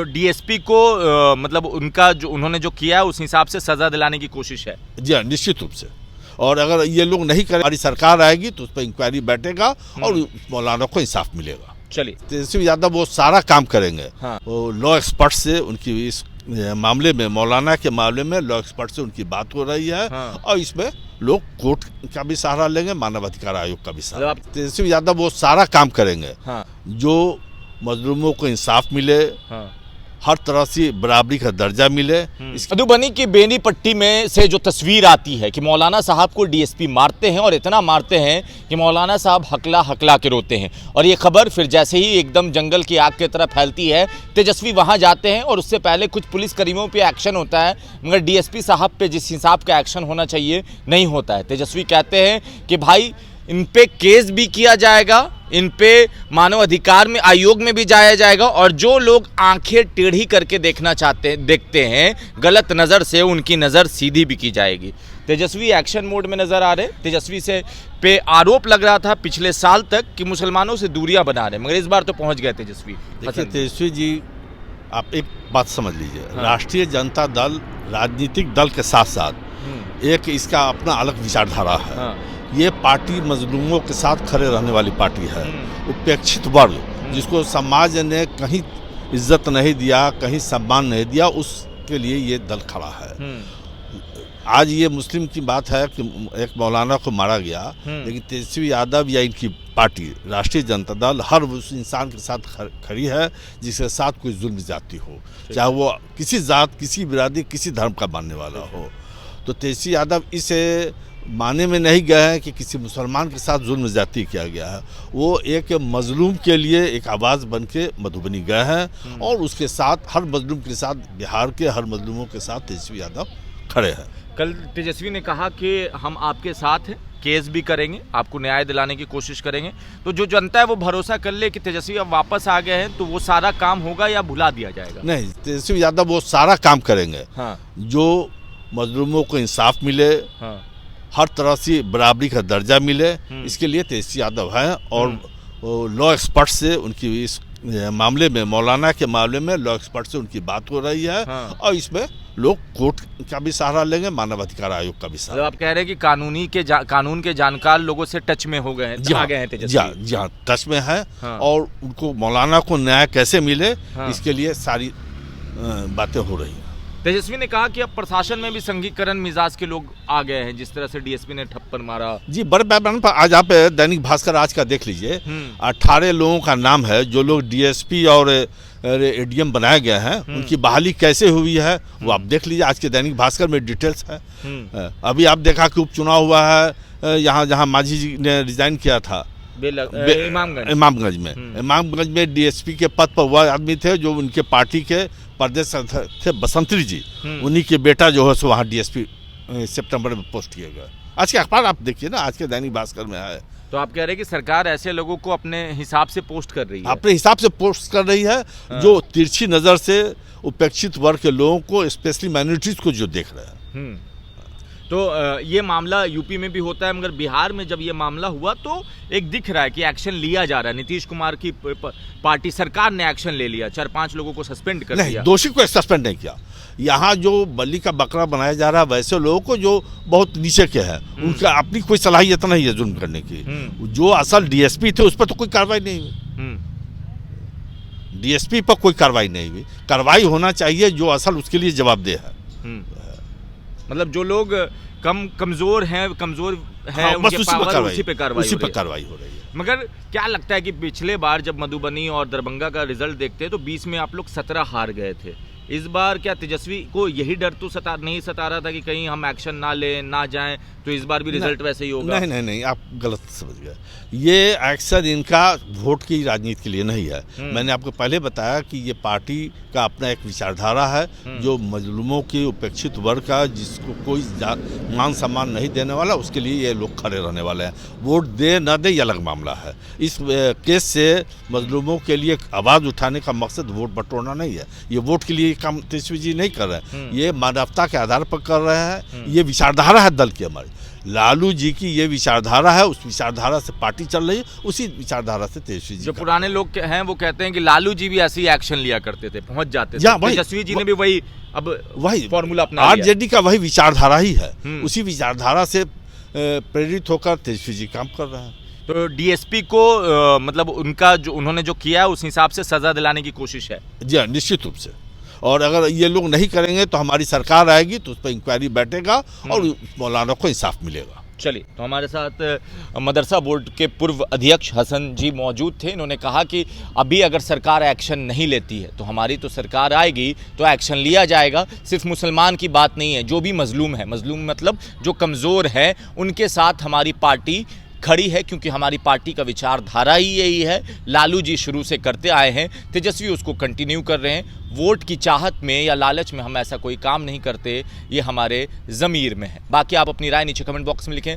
DSP को मतलब उनका जो उन्होंने जो किया है उस हिसाब से सजा दिलाने की कोशिश है। जी हाँ, निश्चित रूप से। और अगर ये लोग नहीं करें, हमारी सरकार आएगी तो उस पर इंक्वायरी बैठेगा और मौलाना को इंसाफ मिलेगा। चलिए, तेजस्वी यादव वो सारा काम करेंगे। हाँ। वो लॉ एक्सपर्ट से उनकी इस मामले में, मौलाना के मामले में लॉ एक्सपर्ट से उनकी बात हो रही है। हाँ। और इसमें लोग कोर्ट का भी सहारा लेंगे, मानवाधिकार आयोग का भी सहारा। तेजस्वी यादव वो सारा काम करेंगे। हाँ। जो मजलूमों को इंसाफ मिले, हाँ। हर तरह से बराबरी का दर्जा मिले। मधुबनी की बेनी पट्टी में से जो तस्वीर आती है कि मौलाना साहब को डीएसपी मारते हैं और इतना मारते हैं कि मौलाना साहब हकला हकला के रोते हैं, और ये खबर फिर जैसे ही एकदम जंगल की आग की तरह फैलती है, तेजस्वी वहां जाते हैं और उससे पहले कुछ पुलिसकर्मियों पे एक्शन होता है, मगर डीएसपी साहब पे जिस हिसाब का एक्शन होना चाहिए नहीं होता है। तेजस्वी कहते हैं कि भाई इन पे केस भी किया जाएगा, इन पे मानव अधिकार में आयोग में भी जाया जाएगा, और जो लोग आंखें टेढ़ी करके देखते हैं गलत नज़र से, उनकी नज़र सीधी भी की जाएगी। तेजस्वी एक्शन मोड में नज़र आ रहे। तेजस्वी से पे आरोप लग रहा था पिछले साल तक कि मुसलमानों से दूरियां बना रहे, मगर इस बार तो पहुंच गए तेजस्वी। देखिए तेजस्वी जी, आप एक बात समझ लीजिए। हाँ। राष्ट्रीय जनता दल राजनीतिक दल के साथ साथ एक इसका अपना अलग विचारधारा है। हाँ। ये पार्टी मजलूमों के साथ खड़े रहने वाली पार्टी है। उपेक्षित वर्ग जिसको समाज ने कहीं इज्जत नहीं दिया, कहीं सम्मान नहीं दिया, उसके लिए ये दल खड़ा है। आज ये मुस्लिम की बात है कि एक मौलाना को मारा गया, लेकिन तेजस्वी यादव या इनकी पार्टी राष्ट्रीय जनता दल हर उस इंसान के साथ खड़ी है जिसके साथ कोई जुल्म जाती हो, चाहे वो किसी जात, किसी बिरादरी, किसी धर्म का मानने वाला हो। तो तेजस्वी यादव इसे माने में नहीं गए हैं कि किसी मुसलमान के साथ जुल्म ज्यादती किया गया है। वो एक मजलूम के लिए एक आवाज़ बन के मधुबनी गए हैं और उसके साथ हर मजलूम के साथ, बिहार के हर मजलूमों के साथ तेजस्वी यादव खड़े हैं। कल तेजस्वी ने कहा कि हम आपके साथ हैं, केस भी करेंगे, आपको न्याय दिलाने की कोशिश करेंगे। तो जो जनता है वो भरोसा कर ले कि तेजस्वी अब वापस आ गए हैं तो वो सारा काम होगा या भुला दिया जाएगा? नहीं, तेजस्वी यादव वो सारा काम करेंगे। हाँ। जो मजलूमों को इंसाफ मिले, हाँ। हर तरह से बराबरी का दर्जा मिले, इसके लिए तेजस्वी यादव हैं। और लॉ एक्सपर्ट से उनकी इस मामले में, मौलाना के मामले में लॉ एक्सपर्ट से उनकी बात हो रही है। हाँ। और इसमें लोग कोर्ट का भी सहारा लेंगे, मानवाधिकार आयोग का भी सहारा। आप कह रहे हैं कि कानून के जानकार लोगों से टच में हो गए हैं, आ गए हैं तेजस्वी। जी हाँ, टच में है। हाँ। और उनको मौलाना को न्याय कैसे मिले, इसके लिए सारी बातें हो रही हैं। तेजस्वी ने कहा कि अब प्रशासन में भी संघीकरण मिजाज के लोग आ गए हैं, जिस तरह से डीएसपी ने ठप्पन मारा। जी, बड़े पैमाने पर आज आप दैनिक भास्कर आज का देख लीजिए। 18 लोगों का नाम है जो लोग डीएसपी और एडीएम बनाए गए हैं, उनकी बहाली कैसे हुई है वो आप देख लीजिए। आज के दैनिक भास्कर में डिटेल्स है। अभी आप देखा कि उपचुनाव हुआ है यहाँ जहाँ मांझी जी ने रिजाइन किया था इमामगंज में डीएसपी के पद पर वह आदमी थे जो उनके पार्टी के प्रदेश थे, बसंतरी जी। उन्हीं के बेटा जो है सो वहाँ डीएसपी सितंबर में पोस्ट किए गए। आज के अखबार आप देखिए ना, आज के दैनिक भास्कर में है। तो आप कह रहे हैं कि सरकार ऐसे लोगों को अपने हिसाब से पोस्ट कर रही है? अपने हिसाब से पोस्ट कर रही है। हाँ। जो तिरछी नज़र से उपेक्षित वर्ग के लोगों को, स्पेशली माइनॉरिटीज को जो देख रहे हैं। तो ये मामला यूपी में भी होता है, मगर बिहार में जब ये मामला हुआ तो एक दिख रहा है कि एक्शन लिया जा रहा है। नीतीश कुमार की पार्टी सरकार ने एक्शन ले लिया, 4-5 लोगों को सस्पेंड कर दिया। दोषी को सस्पेंड नहीं किया। यहाँ जो बलि का बकरा बनाया जा रहा है वैसे लोगों को जो बहुत नीचे के हैं, उनका अपनी कोई सलाहियत नहीं है जुल्म करने की। जो असल डीएसपी थे उस पर तो कोई कार्रवाई नहीं हुई। डीएसपी पर कोई कार्रवाई नहीं हुई। कार्रवाई होना चाहिए जो असल उसके लिए जवाबदेह है। मतलब जो लोग कमजोर हैं, हाँ, उनके पावर, उसी पे कार्रवाई हो रही है। मगर क्या लगता है कि पिछले बार जब मधुबनी और दरभंगा का रिजल्ट देखते हैं तो 20 में आप लोग 17 हार गए थे। इस बार क्या तेजस्वी को यही डर तो नहीं सता रहा था कि कहीं हम एक्शन ना लें, ना जाएं, तो इस बार भी रिजल्ट वैसे ही होगा? नहीं, आप गलत समझ गए। ये एक्शन इनका वोट की राजनीति के लिए नहीं है। मैंने आपको पहले बताया कि ये पार्टी का अपना एक विचारधारा है जो मजलूमों की, उपेक्षित वर्ग का, जिसको कोई मान सम्मान नहीं देने वाला, उसके लिए ये लोग खड़े रहने वाले हैं। वोट दे ना दे ये अलग मामला है। इस केस से मजलूमों के लिए आवाज़ उठाने का मकसद वोट बटोरना नहीं है। ये वोट के लिए काम तेजस्वी जी नहीं कर रहे हैं, ये मानवता के आधार पर कर रहे हैं। ये विचारधारा है दल की हमारी। लालू जी की ये विचारधारा है, उस विचारधारा से पार्टी चल रही है, उसी विचारधारा से तेजस्वी जी जो का। पुराने लोग हैं वो कहते हैं कि लालू जी भी ऐसे ही एक्शन लिया करते थे, पहुंच जाते थे। या वही- तेजस्वी जी ने भी वही वही फॉर्मूला अपना लिया। आरजेडी का वही विचारधारा ही है, उसी विचारधारा से प्रेरित होकर तेजस्वी जी काम कर रहे हैं। तो डीएसपी को मतलब उनका जो उन्होंने जो किया है उस हिसाब से सजा दिलाने की कोशिश है। जी हाँ, निश्चित रूप से। और अगर ये लोग नहीं करेंगे तो हमारी सरकार आएगी तो उस पर इंक्वायरी बैठेगा और मौलाना को इंसाफ मिलेगा। चलिए, तो हमारे साथ मदरसा बोर्ड के पूर्व अध्यक्ष हसन जी मौजूद थे। इन्होंने कहा कि अभी अगर सरकार एक्शन नहीं लेती है तो हमारी तो सरकार आएगी तो एक्शन लिया जाएगा। सिर्फ मुसलमान की बात नहीं है, जो भी मजलूम है, मजलूम मतलब जो कमज़ोर है, उनके साथ हमारी पार्टी खड़ी है, क्योंकि हमारी पार्टी का विचारधारा ही यही है। लालू जी शुरू से करते आए हैं, तेजस्वी उसको कंटिन्यू कर रहे हैं। वोट की चाहत में या लालच में हम ऐसा कोई काम नहीं करते, ये हमारे ज़मीर में है। बाकी आप अपनी राय नीचे कमेंट बॉक्स में लिखें।